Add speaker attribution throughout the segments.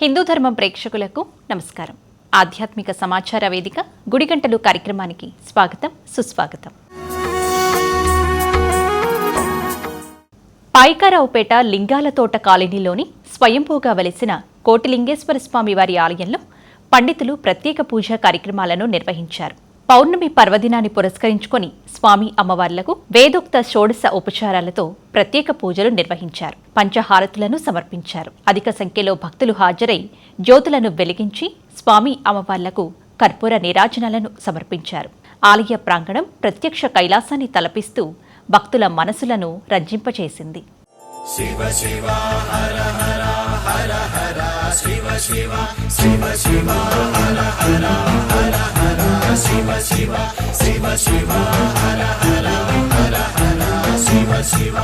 Speaker 1: హిందూ ధర్మం ప్రేక్షకులకు నమస్కారం. ఆధ్యాత్మిక సమాచార వేదిక గుడిగంటలు కార్యక్రమానికి స్వాగతం, సుస్వాగతం. పాయికారావుపేట లింగాలతోట కాలనీలోని స్వయంభూగా వెలిసిన కోటిలింగేశ్వర స్వామి వారి ఆలయంలో పండితులు ప్రత్యేక పూజా కార్యక్రమాలను నిర్వహించారు. పౌర్ణమి పర్వదినాన్ని పురస్కరించుకొని స్వామి అమ్మవార్లకు వేదోక్త షోడశ ఉపచారాలతో ప్రత్యేక పూజలు నిర్వహించారు. పంచహారతులను సమర్పించారు. అధిక సంఖ్యలో భక్తులు హాజరై జ్యోతులను వెలిగించి స్వామి అమ్మవార్లకు కర్పూర నీరాజనాలను సమర్పించారు. ఆలయ ప్రాంగణం ప్రత్యక్ష కైలాసాన్ని తలపిస్తూ భక్తుల మనసులను రంజింపచేసింది. శివ శివ హర హర హర హర శివ శివ శివ శివ హర హర హర హర శివ శివ శివ శివ హర హర హర హర శివ శివ.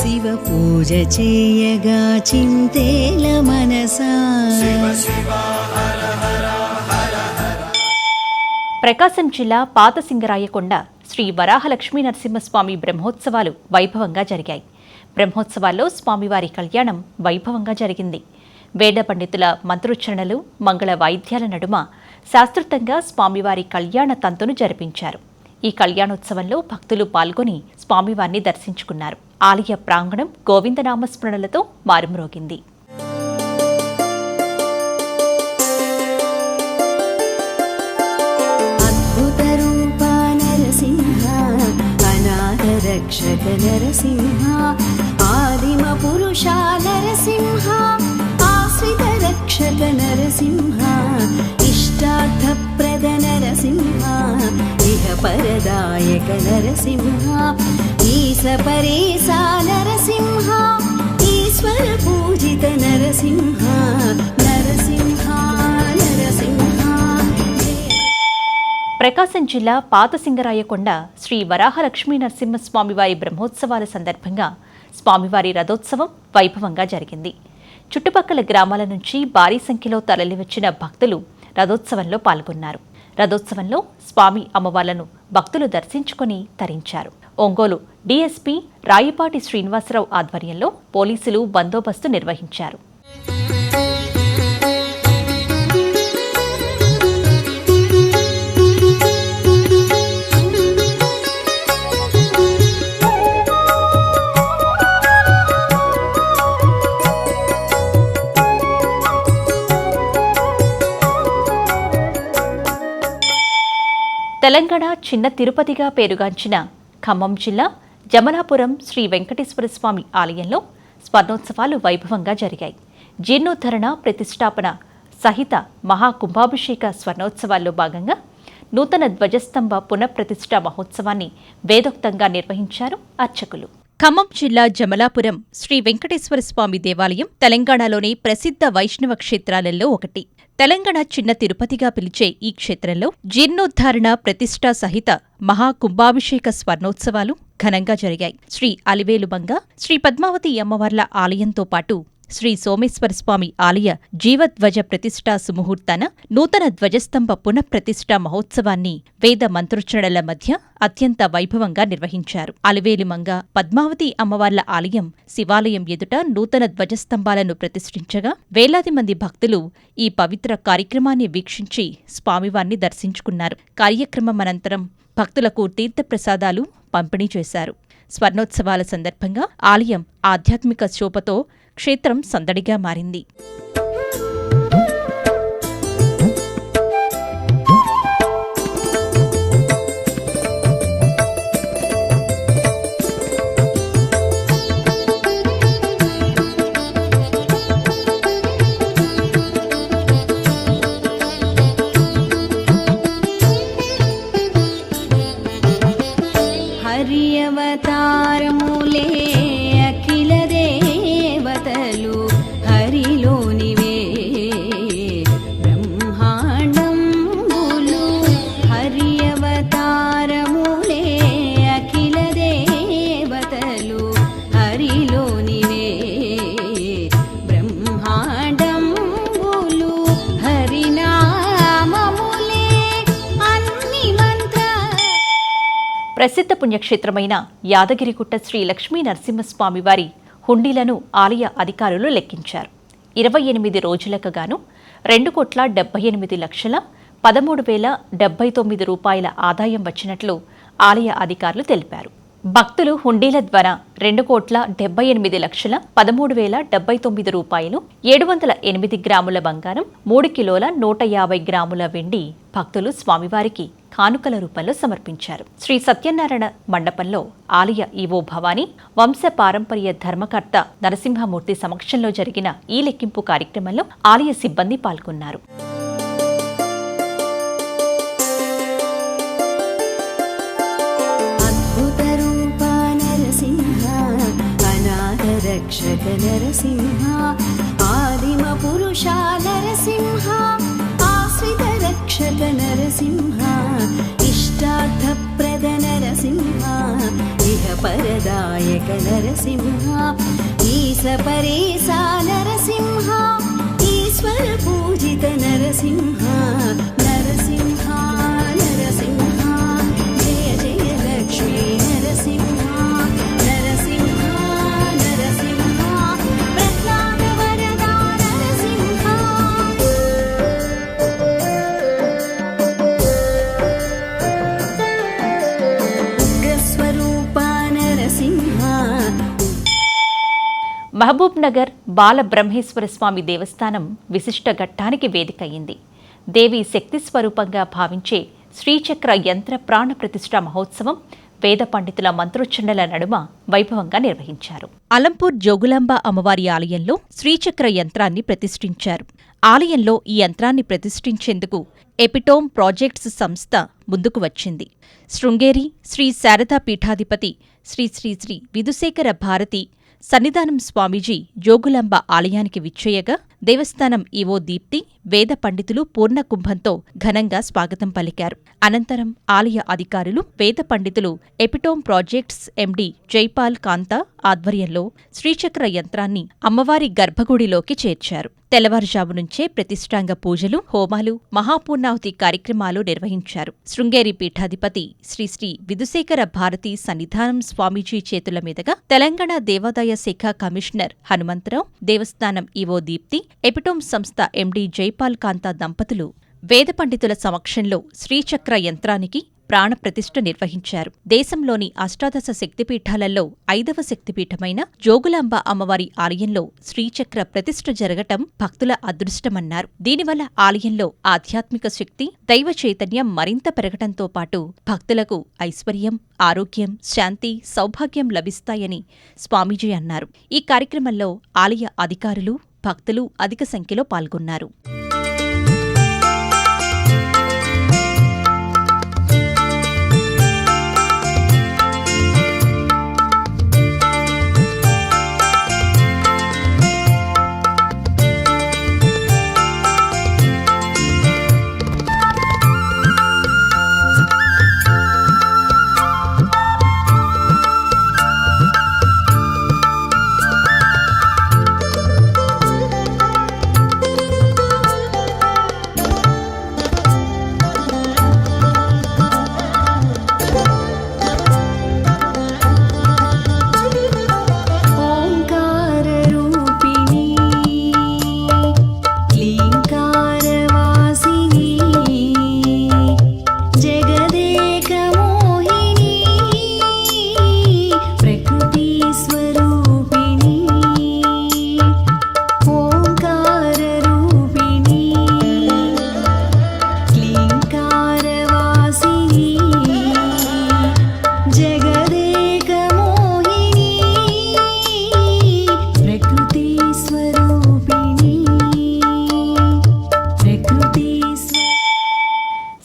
Speaker 2: శివ పూజ చేయగా చింతేల మనసా.
Speaker 1: ప్రకాశం జిల్లా పాతసింగరాయకొండ శ్రీ వరాహలక్ష్మీ నరసింహస్వామి బ్రహ్మోత్సవాలు వైభవంగా జరిగాయి. బ్రహ్మోత్సవాల్లో స్వామివారి కళ్యాణం వైభవంగా జరిగింది. వేద పండితుల మంత్రోచ్చరణలు, మంగళ వాయిద్యాల నడుమ శాస్త్రోక్తంగా స్వామివారి కళ్యాణ తంతును జరిపించారు. ఈ కళ్యాణోత్సవంలో భక్తులు పాల్గొని స్వామివారిని దర్శించుకున్నారు. ఆలయ ప్రాంగణం గోవిందనామస్మరణలతో మారుమ్రోగింది.
Speaker 2: రక్షక నరసింహ, ఆదిమ పురుష నరసింహ, ఆశ్రిత రక్షక నరసింహ, ఇష్టార్థప్రద నరసింహ, ఇహ పరదాయక నరసింహ, ఈశ పరేశ నరసింహ, ఈశ్వర పూజిత నరసింహ, నరసింహ నరసింహ.
Speaker 1: ప్రకాశం జిల్లా పాతసింగరాయకొండ శ్రీ వరాహలక్ష్మీ నరసింహస్వామివారి బ్రహ్మోత్సవాల సందర్భంగా స్వామివారి రథోత్సవం వైభవంగా జరిగింది. చుట్టుపక్కల గ్రామాల నుంచి భారీ సంఖ్యలో తరలివచ్చిన భక్తులు రథోత్సవంలో పాల్గొన్నారు. రథోత్సవంలో స్వామి అమ్మవార్లను భక్తులు దర్శించుకొని తరించారు. ఒంగోలు డీఎస్పీ రాయిపాటి శ్రీనివాసరావు ఆధ్వర్యంలో పోలీసులు బందోబస్తు నిర్వహించారు. తెలంగాణ చిన్న తిరుపతిగా పేరుగాంచిన ఖమ్మం జిల్లా జమలాపురం శ్రీ వెంకటేశ్వర స్వామి ఆలయంలో స్వర్ణోత్సవాలు వైభవంగా జరిగాయి. జీర్ణోద్ధరణ, ప్రతిష్టాపన సహిత మహాకుంభాభిషేక స్వర్ణోత్సవాల్లో భాగంగా నూతన ధ్వజస్తంభ పునఃప్రతిష్ఠా మహోత్సవాన్ని వేదోక్తంగా నిర్వహించారు అర్చకులు. ఖమ్మం జిల్లా జమలాపురం శ్రీ వెంకటేశ్వర స్వామి దేవాలయం తెలంగాణలోని ప్రసిద్ధ వైష్ణవ క్షేత్రాలలో ఒకటి. తెలంగాణ చిన్న తిరుపతిగా పిలిచే ఈ క్షేత్రంలో జీర్ణోద్ధారణ, ప్రతిష్ఠా సహిత మహాకుంభాభిషేక స్వర్ణోత్సవాలు ఘనంగా జరిగాయి. శ్రీ అలివేలుమంగ, శ్రీ పద్మావతి అమ్మవార్ల ఆలయంతో పాటు శ్రీ సోమేశ్వర స్వామి ఆలయ జీవధ్వజ ప్రతిష్ఠా సుముహూర్తాన నూతన ధ్వజస్తంభ పునఃప్రతిష్ఠా మహోత్సవాన్ని వేద మంత్రోచ్చరణల మధ్య అత్యంత వైభవంగా నిర్వహించారు. అలివేలుమంగ, పద్మావతి అమ్మవార్ల ఆలయం శివాలయం ఎదుట నూతన ధ్వజస్తంభాలను ప్రతిష్ఠించగా వేలాది మంది భక్తులు ఈ పవిత్ర కార్యక్రమాన్ని వీక్షించి స్వామివారిని దర్శించుకున్నారు. కార్యక్రమం అనంతరం భక్తులకు తీర్థప్రసాదాలు పంపిణీ చేశారు. స్వర్ణోత్సవాల సందర్భంగా ఆలయం ఆధ్యాత్మిక శోభతో క్షేత్రం సందడిగా మారింది.
Speaker 2: హరి అవతారములే అఖిల దేవతలు హరిలోనివి
Speaker 1: ప్రసిద్ధ పుణ్యక్షేత్రమైన యాదగిరిగుట్ట శ్రీ లక్ష్మీ నరసింహస్వామివారి హుండీలను ఆలయ అధికారులు లెక్కించారు. 28 రోజులకు గాను 2,78,13,079 రూపాయల ఆదాయం వచ్చినట్లు ఆలయ అధికారులు తెలిపారు. భక్తులు హుండీల ద్వారా 2,78,13,079 రూపాయలు, 708 గ్రాముల బంగారం, 3 కిలోల 150 గ్రాముల వెండి భక్తులు స్వామివారికి కానుకల రూపంలో సమర్పించారు. శ్రీ సత్యనారాయణ మండపంలో ఆలయ ఈవో భవానీ, వంశ పారంపర్య ధర్మకర్త నరసింహమూర్తి సమక్షంలో జరిగిన ఈ లెక్కింపు కార్యక్రమంలో ఆలయ సిబ్బంది పాల్గొన్నారు.
Speaker 2: రక్షక నరసింహ, ఆదిమ పురుష నరసింహ, ఆశ్రిత రక్షక నరసింహ, ఇష్టార్థప్రద నరసింహ, ఇహ పరదాయక నరసింహ, ఈశ పరేశ నరసింహ, ఈశ్వర పూజిత నరసింహ, నరసింహ నరసింహ, జయ జయ లక్ష్మీ నరసింహ,
Speaker 1: మహబూబ్ నగర్ బాల బ్రహ్మేశ్వర స్వామి దేవస్థానం విశిష్ట ఘట్టానికి వేదికయ్యింది. దేవి శక్తి స్వరూపంగా భావించే శ్రీచక్ర యంత్ర ప్రాణ ప్రతిష్ఠ మహోత్సవం వేద పండితుల మంత్రోచ్చరణల నడుమ వైభవంగా నిర్వహించారు. అలంపూర్ జోగులాంబ అమ్మవారి ఆలయంలో శ్రీచక్ర యంత్రాన్ని ప్రతిష్ఠించారు. ఆలయంలో ఈ యంత్రాన్ని ప్రతిష్ఠించేందుకు ఎపిటోమ్ ప్రాజెక్ట్స్ సంస్థ ముందుకు వచ్చింది. శృంగేరి శ్రీ శారదా పీఠాధిపతి శ్రీ శ్రీ శ్రీ విధుశేఖర భారతి సన్నిధానం స్వామీజీ జోగులాంబ ఆలయానికి విచ్చేయగా దేవస్థానం ఈవో దీప్తి, వేద పండితులు పూర్ణ కుంభంతో ఘనంగా స్వాగతం పలికారు. అనంతరం ఆలయ అధికారులు, వేద పండితులు ఎపిటోమ్ ప్రాజెక్ట్స్ ఎండీ జైపాల్ కాంతా ఆధ్వర్యంలో శ్రీచక్ర యంత్రాన్ని అమ్మవారి గర్భగుడిలోకి చేర్చారు. తెల్లవారుజాము నుంచే ప్రతిష్టాంగ పూజలు, హోమాలు, మహాపూర్ణాహుతి కార్యక్రమాలు నిర్వహించారు. శృంగేరి పీఠాధిపతి శ్రీ శ్రీ విధుశేఖర భారతి సన్నిధానం స్వామీజీ చేతుల మీదుగా తెలంగాణ దేవాదాయ శాఖ కమిషనర్ హనుమంతరావు, దేవస్థానం ఈవో దీప్తి, ఎపిటోమ్ సంస్థ ఎండీ జైపాల్ కాంతా దంపతులు వేద పండితుల సమక్షంలో శ్రీచక్ర యంత్రానికి ప్రాణప్రతిష్ఠ నిర్వహించారు. దేశంలోని అష్టాదశ శక్తిపీఠాలలో 5వ శక్తిపీఠమైన జోగులాంబ అమ్మవారి ఆలయంలో శ్రీచక్ర ప్రతిష్ఠ జరగటం భక్తుల అదృష్టమన్నారు. దీనివల్ల ఆలయంలో ఆధ్యాత్మిక శక్తి, దైవ చైతన్యం మరింత పెరగటంతో పాటు భక్తులకు ఐశ్వర్యం, ఆరోగ్యం, శాంతి, సౌభాగ్యం లభిస్తాయని స్వామీజీ అన్నారు. ఈ కార్యక్రమంలో ఆలయ అధికారులు, భక్తులు అధిక సంఖ్యలో పాల్గొన్నారు.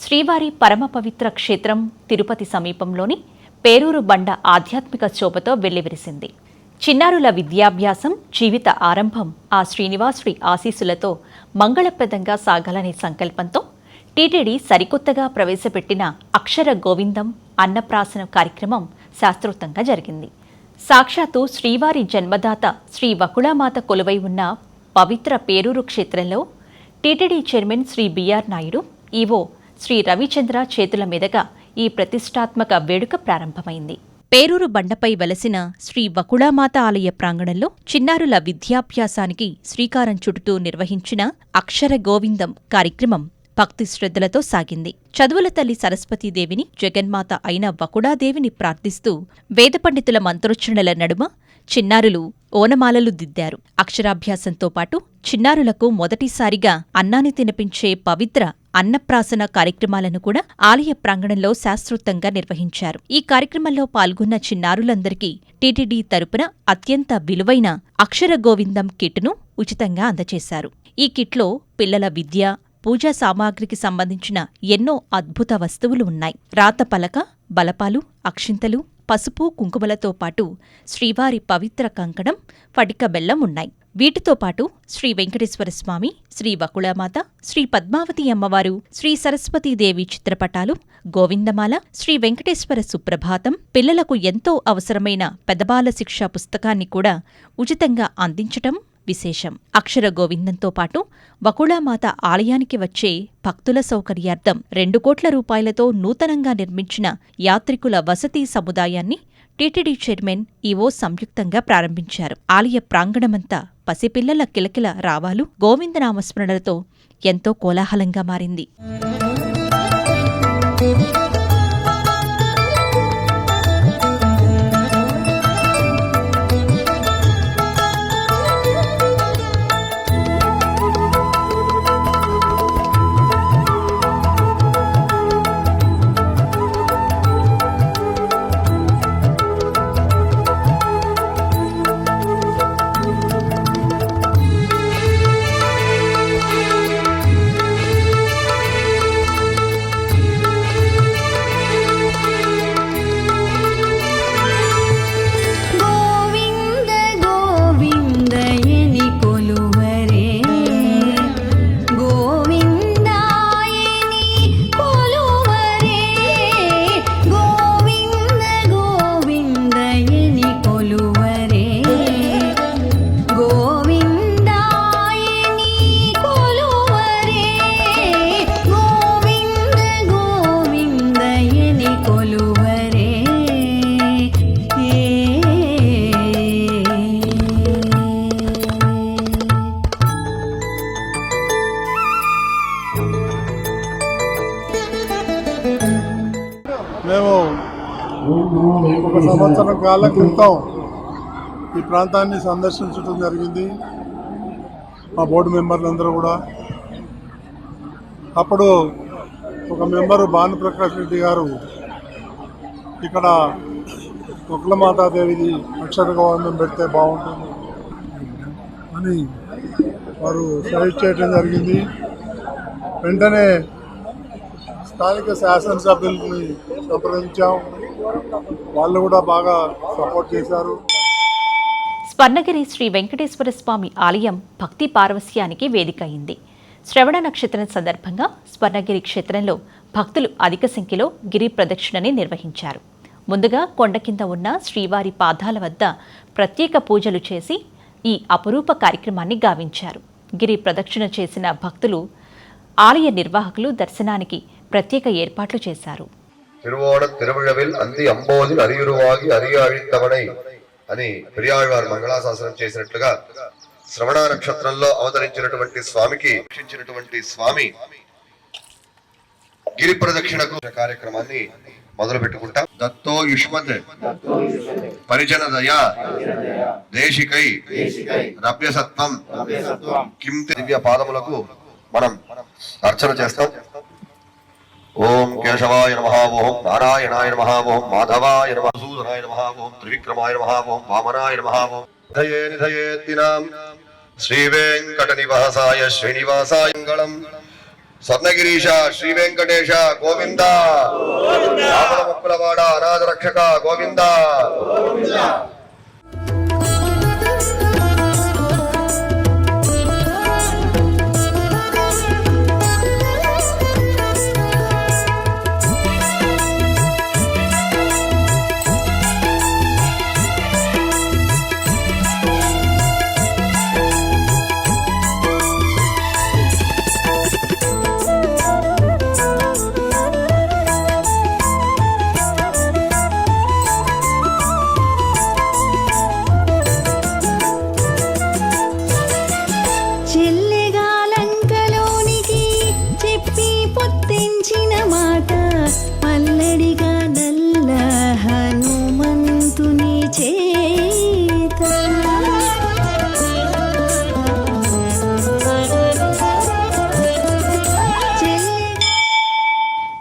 Speaker 1: శ్రీవారి పరమ పవిత్ర క్షేత్రం తిరుపతి సమీపంలోని పేరూరు బండ ఆధ్యాత్మిక శోభతో వెల్లివిరిసింది. చిన్నారుల విద్యాభ్యాసం, జీవిత ఆరంభం ఆ శ్రీనివాసుడి ఆశీస్సులతో మంగళప్రదంగా సాగాలనే సంకల్పంతో టీటీడీ సరికొత్తగా ప్రవేశపెట్టిన అక్షర గోవిందం అన్నప్రాసన కార్యక్రమం శాస్త్రోక్తంగా జరిగింది. సాక్షాత్తు శ్రీవారి జన్మదాత శ్రీ వకుళామాత కొలువై ఉన్న పవిత్ర పేరూరు క్షేత్రంలో TTD chairman Shri BR Naidu, EO Shri Ravichandra చేతుల మీదుగా ఈ ప్రతిష్టాత్మక వేడుక ప్రారంభమైంది. పేరూరు బండపై వెలసిన శ్రీ వకుళామాత ఆలయ ప్రాంగణంలో చిన్నారుల విద్యాభ్యాసానికి శ్రీకారం చుడుతూ నిర్వహించిన అక్షర గోవిందం కార్యక్రమం భక్తి శ్రద్ధలతో సాగింది. చదువుల తల్లి సరస్వతీదేవిని, జగన్మాత అయిన వకుళాదేవిని ప్రార్థిస్తూ వేద పండితుల మంత్రోచ్చరణల నడుమ చిన్నారులు ఓనమాలలు దిద్దారు. అక్షరాభ్యాసంతో పాటు చిన్నారులకు మొదటిసారిగా అన్నాన్ని తినిపించే పవిత్ర అన్నప్రాసన కార్యక్రమాలను కూడా ఆలయ ప్రాంగణంలో శాస్త్రోక్తంగా నిర్వహించారు. ఈ కార్యక్రమంలో పాల్గొన్న చిన్నారులందరికీ టీటీడీ తరపున అత్యంత విలువైన అక్షర గోవిందం కిట్ను ఉచితంగా అందజేశారు. ఈ కిట్లో పిల్లల విద్య, పూజా సామాగ్రికి సంబంధించిన ఎన్నో అద్భుత వస్తువులు ఉన్నాయి. రాతపలక, బలపాలు, అక్షింతలు, పసుపు, కుంకుమలతో పాటు శ్రీవారి పవిత్ర కంకణం, ఫటిక బెల్లం ఉన్నాయి. వీటితో పాటు శ్రీ వెంకటేశ్వర స్వామి, శ్రీ వకుళమాత, శ్రీ పద్మావతి అమ్మవారు, శ్రీ సరస్వతీదేవి చిత్రపటాలు, గోవిందమాల, శ్రీ వెంకటేశ్వర సుప్రభాతం, పిల్లలకు ఎంతో అవసరమైన పెద్దబాల శిక్షా పుస్తకాన్ని కూడా ఉచితంగా అందించటం విశేషం. అక్షర గోవిందంతో పాటు వకుళామాత ఆలయానికి వచ్చే భక్తుల సౌకర్యార్థం 2 కోట్ల రూపాయలతో నూతనంగా నిర్మించిన యాత్రికుల వసతి సముదాయాన్ని టీటీడీ చైర్మన్ ఈవో సంయుక్తంగా ప్రారంభించారు. ఆలయ ప్రాంగణమంతా పసిపిల్లల కిలకిల రావాలు, గోవిందనామస్మరణలతో ఎంతో కోలాహలంగా మారింది.
Speaker 3: మేము ఒక సంవత్సరం కాలం క్రితం ఈ ప్రాంతాన్ని సందర్శించడం జరిగింది, మా బోర్డు మెంబర్లందరూ కూడా. అప్పుడు ఒక మెంబరు భానుప్రకాష్ రెడ్డి గారు ఇక్కడ వకుళమాతాదేవిది అక్షర గోవిందం పెడితే బాగుంటుంది అని వారు సజెస్ట్ చేయడం జరిగింది. వెంటనే స్థానిక శాసనసభ్యుల్ని సంప్రదించాం, వాళ్ళు కూడా బాగా సపోర్ట్ చేశారు.
Speaker 1: స్వర్ణగిరి శ్రీ వెంకటేశ్వర స్వామి ఆలయం భక్తి పారవస్యానికి వేదిక అయింది. శ్రవణ నక్షత్రం సందర్భంగా స్వర్ణగిరి క్షేత్రంలో భక్తులు అధిక సంఖ్యలో గిరి ప్రదక్షిణని నిర్వహించారు. ముందుగా కొండ కింద ఉన్న శ్రీవారి పాదాల వద్ద ప్రత్యేక పూజలు చేసి ఈ అపురూప కార్యక్రమాన్ని గావించారు. గిరి ప్రదక్షిణ చేసిన భక్తులు, ఆలయ నిర్వాహకులు దర్శనానికి ప్రత్యేక ఏర్పాట్లు చేశారు.
Speaker 4: తిరువోణ తిరువిழவில் అంది అంబోది అరియురువాగి అరియాళిత్తవనై అని పెరియాళ్వారు మంగళాశాసనం చేసినట్లుగా శ్రవణ నక్షత్రంలో అవతరించినటువంటి స్వామికి రక్షించినటువంటి స్వామి గిరి ప్రదక్షిణకు కార్యక్రమాన్ని మొదలు పెట్టుకుంటాం. దత్తో యుష్మద్ పరిజన దయా దేశికై రవ్యసత్వం కిం దివ్య పాదములకు మనం అర్చన చేస్తాం. ఓం కేశవాయ నమః, ఓం నారాయణాయ నమః, ఓం మాధవాయ నమః, సూదనాయ నమః, ఓం త్రివిక్రమాయ నమః, ఓం వామనాయ నమః, ఓం నిధయే నిధయేత్తినాం శ్రీ వెంకట నివాసాయ శ్రీనివాసాయ మంగళం. స్వర్ణగిరీశ శ్రీ వెంకటేశ గోవింద, ముక్కులవాడ అనాథ రక్షక గోవింద.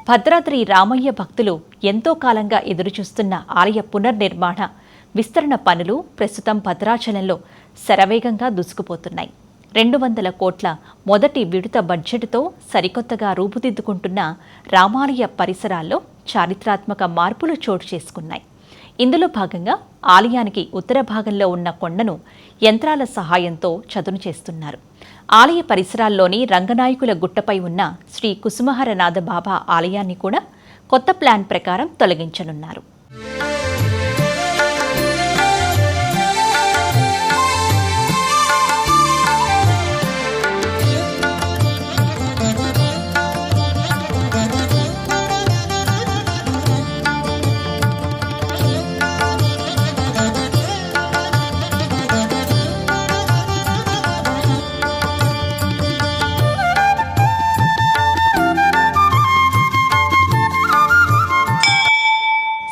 Speaker 1: భద్రాద్రి రామయ్య భక్తులు ఎంతో కాలంగా ఎదురుచూస్తున్న ఆలయ పునర్నిర్మాణ విస్తరణ పనులు ప్రస్తుతం భద్రాచలంలో శరవేగంగా దూసుకుపోతున్నాయి. 200 కోట్ల మొదటి విడత బడ్జెట్తో సరికొత్తగా రూపుదిద్దుకుంటున్న రామాలయ పరిసరాల్లో చారిత్రాత్మక మార్పులు చోటు చేసుకున్నాయి. ఇందులో భాగంగా ఆలయానికి ఉత్తర భాగంలో ఉన్న కొండను యంత్రాల సహాయంతో చదును చేస్తున్నారు. ఆలయ పరిసరాల్లోని రంగనాయకుల గుట్టపై ఉన్న శ్రీ కుసుమహరనాథ బాబా ఆలయాన్ని కూడా కొత్త ప్లాన్ ప్రకారం తొలగించనున్నారు.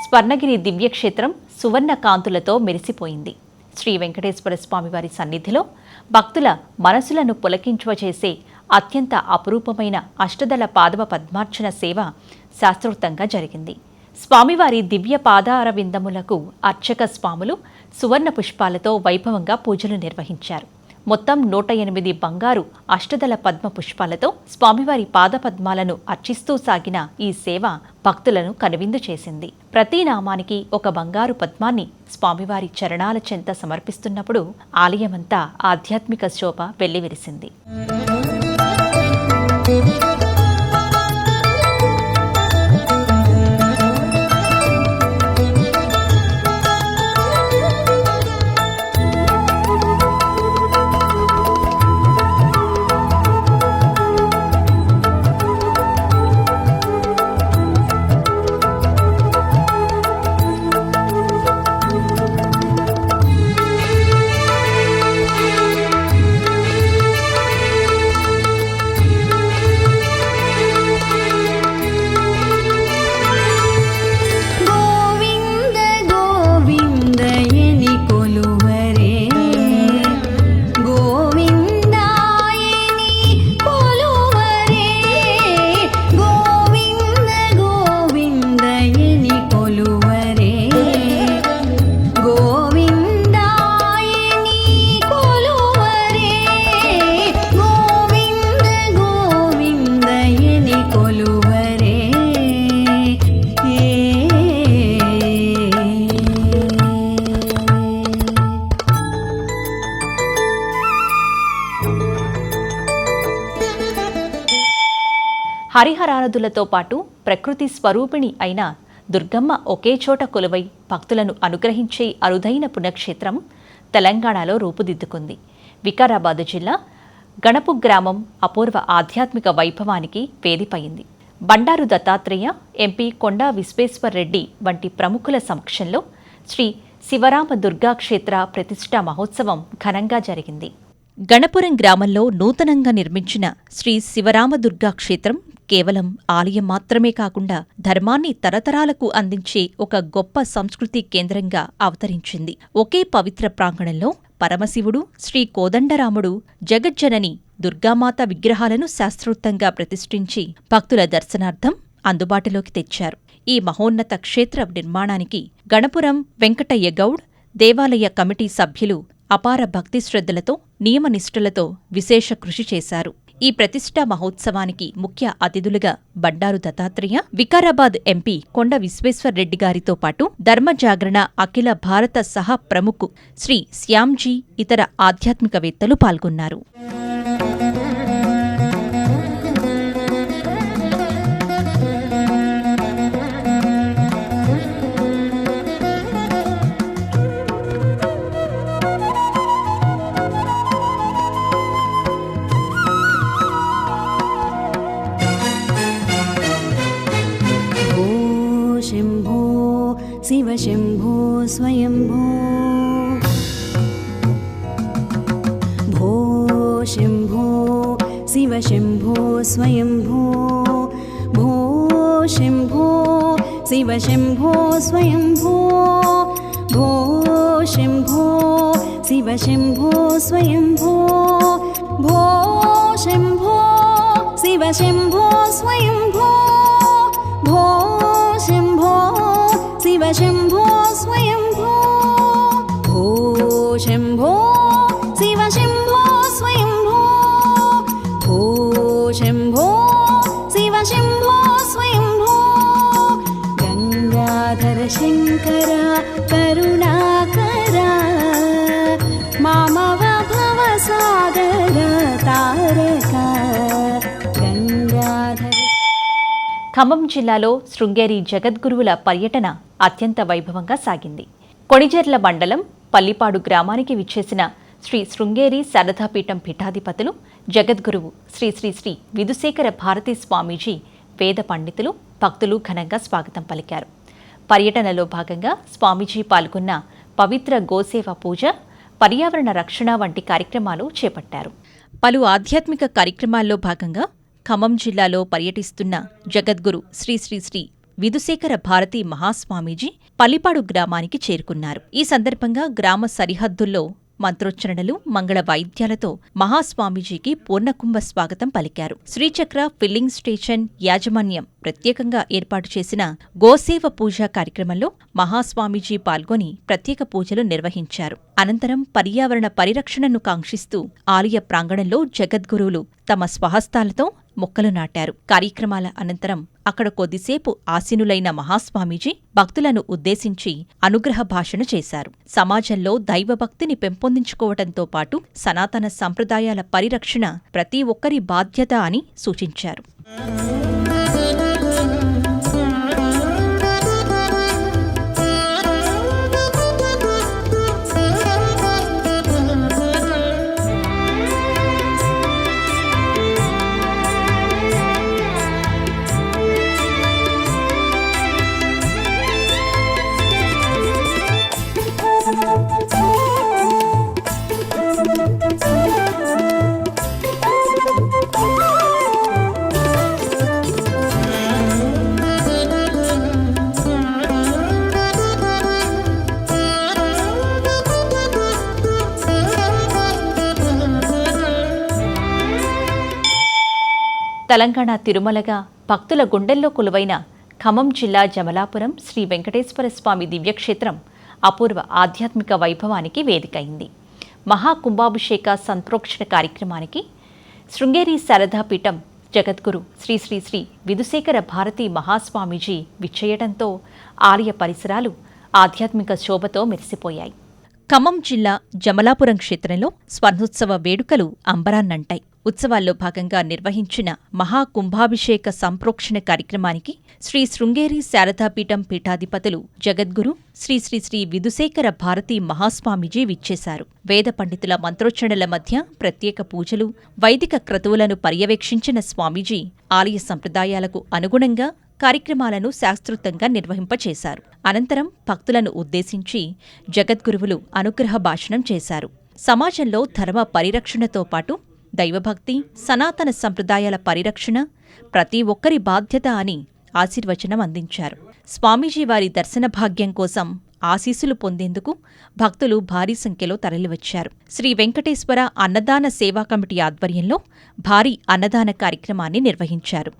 Speaker 1: స్వర్ణగిరి దివ్యక్షేత్రం సువర్ణ కాంతులతో మెరిసిపోయింది. శ్రీ వెంకటేశ్వర స్వామివారి సన్నిధిలో భక్తుల మనసులను పులకించువచేసే అత్యంత అపురూపమైన అష్టదళ పాదవ పద్మార్చన సేవ శాస్త్రోక్తంగా జరిగింది. స్వామివారి దివ్య పాదారవిందములకు అర్చక స్వాములు సువర్ణ పుష్పాలతో వైభవంగా పూజలు నిర్వహించారు. మొత్తం 108 బంగారు అష్టదళ పద్మ పుష్పాలతో స్వామివారి పాదపద్మాలను అర్చిస్తూ సాగిన ఈ సేవ భక్తులను కనువిందు చేసింది. ప్రతి నామానికి ఒక బంగారు పద్మాన్ని స్వామివారి చరణాల చెంత సమర్పిస్తున్నప్పుడు ఆలయమంతా ఆధ్యాత్మిక శోభ వెల్లివిరిసింది. హరిహరారదులతో పాటు ప్రకృతి స్వరూపిణి అయిన దుర్గమ్మ ఒకే చోట కొలువై భక్తులను అనుగ్రహించే అరుదైన పుణ్యక్షేత్రం తెలంగాణలో రూపుదిద్దుకుంది. వికారాబాద్ జిల్లా గణపు గ్రామం అపూర్వ ఆధ్యాత్మిక వైభవానికి వేదికైంది. బండారు దత్తాత్రేయ, ఎంపీ కొండా విశ్వేశ్వర్ రెడ్డి వంటి ప్రముఖుల సమక్షంలో శ్రీ శివరామ దుర్గా క్షేత్ర ప్రతిష్ఠా మహోత్సవం ఘనంగా జరిగింది. గణపురం గ్రామంలో నూతనంగా నిర్మించిన శ్రీ శివరామదుర్గా క్షేత్రం కేవలం ఆలయం మాత్రమే కాకుండా ధర్మాన్ని తరతరాలకు అందించే ఒక గొప్ప సంస్కృతి కేంద్రంగా అవతరించింది. ఒకే పవిత్ర ప్రాంగణంలో పరమశివుడు, శ్రీ కోదండరాముడు, జగజ్జనని దుర్గామాత విగ్రహాలను శాస్త్రోక్తంగా ప్రతిష్ఠించి భక్తుల దర్శనార్థం అందుబాటులోకి తెచ్చారు. ఈ మహోన్నత క్షేత్ర నిర్మాణానికి గణపురం వెంకటయ్య గౌడ్, దేవాలయ కమిటీ సభ్యులు అపార భక్తి శ్రద్ధలతో, నియమనిష్ఠలతో విశేష కృషి చేశారు. ఈ ప్రతిష్ఠా మహోత్సవానికి ముఖ్య అతిథులుగా బండారు దత్తాత్రేయ, వికారాబాద్ ఎంపీ కొండ విశ్వేశ్వర్ రెడ్డి గారితో పాటు ధర్మజాగరణ అఖిల భారత సహ ప్రముఖ్ శ్రీ శ్యామ్జీ, ఇతర ఆధ్యాత్మికవేత్తలు పాల్గొన్నారు.
Speaker 2: शिव शंभो स्वयंभो भो शंभो शिव शंभो स्वयंभो भो शंभो शिव शंभो स्वयंभो भो शंभो शिव शंभो स्वयंभो भो शंभो शिव शंभो स्वयंभो शिवशङ्कर करुणाकरा मामव भवसागर तारका गङ्गाधर.
Speaker 1: ఖమ్మం జిల్లాలో శృంగేరి జగద్గురువుల పర్యటన అత్యంత వైభవంగా సాగింది. కొణిజర్ల మండలం పల్లిపాడు గ్రామానికి విచ్చేసిన శ్రీ శృంగేరి శారదాపీఠం పీఠాధిపతులు జగద్గురువు శ్రీ శ్రీ శ్రీ విధుశేఖర భారతీ స్వామీజీ, వేద పండితులు, భక్తులు ఘనంగా స్వాగతం పలికారు. పర్యటనలో భాగంగా స్వామీజీ పాల్గొన్న పవిత్ర గోసేవ పూజ, పర్యావరణ రక్షణ వంటి కార్యక్రమాలు చేపట్టారు. పలు ఆధ్యాత్మిక కార్యక్రమాల్లో భాగంగా ఖమ్మం జిల్లాలో పర్యటిస్తున్న జగద్గురు శ్రీ శ్రీ శ్రీ విధుశేఖర భారతీ మహాస్వామీజీ పల్లిపాడు గ్రామానికి చేరుకున్నారు. ఈ సందర్భంగా గ్రామ సరిహద్దుల్లో మంత్రోచ్చరణలు, మంగళ వాయిద్యాలతో మహాస్వామీజీకి పూర్ణకుంభ స్వాగతం పలికారు. శ్రీచక్ర ఫిల్లింగ్ స్టేషన్ యాజమాన్యం ప్రత్యేకంగా ఏర్పాటు చేసిన గోసేవ పూజా కార్యక్రమంలో మహాస్వామీజీ పాల్గొని ప్రత్యేక పూజలు నిర్వహించారు. అనంతరం పర్యావరణ పరిరక్షణను కాంక్షిస్తూ ఆలయ ప్రాంగణంలో జగద్గురువులు తమ స్వహస్తాలతో మొక్కలు నాటారు. కార్యక్రమాల అనంతరం అక్కడ కొద్దిసేపు ఆసీనులైన మహాస్వామీజీ భక్తులను ఉద్దేశించి అనుగ్రహ భాషణ చేశారు. సమాజంలో దైవభక్తిని పెంపొందించుకోవడంతో పాటు సనాతన సంప్రదాయాల పరిరక్షణ ప్రతి ఒక్కరి బాధ్యత అని సూచించారు. తెలంగాణ తిరుమలగా భక్తుల గుండెల్లో కొలువైన ఖమ్మం జిల్లా జమలాపురం శ్రీ వెంకటేశ్వర స్వామి దివ్యక్షేత్రం అపూర్వ ఆధ్యాత్మిక వైభవానికి వేదికైంది. మహాకుంభాభిషేక సంప్రోక్షణ కార్యక్రమానికి శృంగేరి శారదాపీఠం జగద్గురు శ్రీ శ్రీ శ్రీ విధుశేఖర భారతీ మహాస్వామీజీ విచ్చేయడంతో ఆలయ పరిసరాలు ఆధ్యాత్మిక శోభతో మెరిసిపోయాయి. ఖమ్మం జిల్లా జమలాపురం క్షేత్రంలో స్వర్ణోత్సవ వేడుకలు అంబరాన్నంటాయి. ఉత్సవాల్లో భాగంగా నిర్వహించిన మహాకుంభాభిషేక సంప్రోక్షణ కార్యక్రమానికి శ్రీ శృంగేరి శారదాపీఠం పీఠాధిపతులు జగద్గురు శ్రీ శ్రీ శ్రీ విధుశేఖర భారతీ మహాస్వామీజీ విచ్చేశారు. వేద పండితుల మంత్రోచ్చరణల మధ్య ప్రత్యేక పూజలు, వైదిక క్రతువులను పర్యవేక్షించిన స్వామీజీ ఆలయ సంప్రదాయాలకు అనుగుణంగా కార్యక్రమాలను శాస్త్రోక్తంగా నిర్వహింపచేశారు. అనంతరం భక్తులను ఉద్దేశించి జగద్గురువులు అనుగ్రహ భాషణం చేశారు. సమాజంలో ధర్మ పరిరక్షణతో పాటు దైవభక్తి, సనాతన సంప్రదాయాల పరిరక్షణ ప్రతి ఒక్కరి బాధ్యత అని ఆశీర్వచనం అందించారు. స్వామీజీ వారి దర్శన భాగ్యం కోసం ఆశీస్సులు పొందేందుకు భక్తులు భారీ సంఖ్యలో తరలివచ్చారు. శ్రీ వెంకటేశ్వర అన్నదాన సేవా కమిటీ ఆధ్వర్యంలో భారీ అన్నదాన కార్యక్రమాన్ని నిర్వహించారు.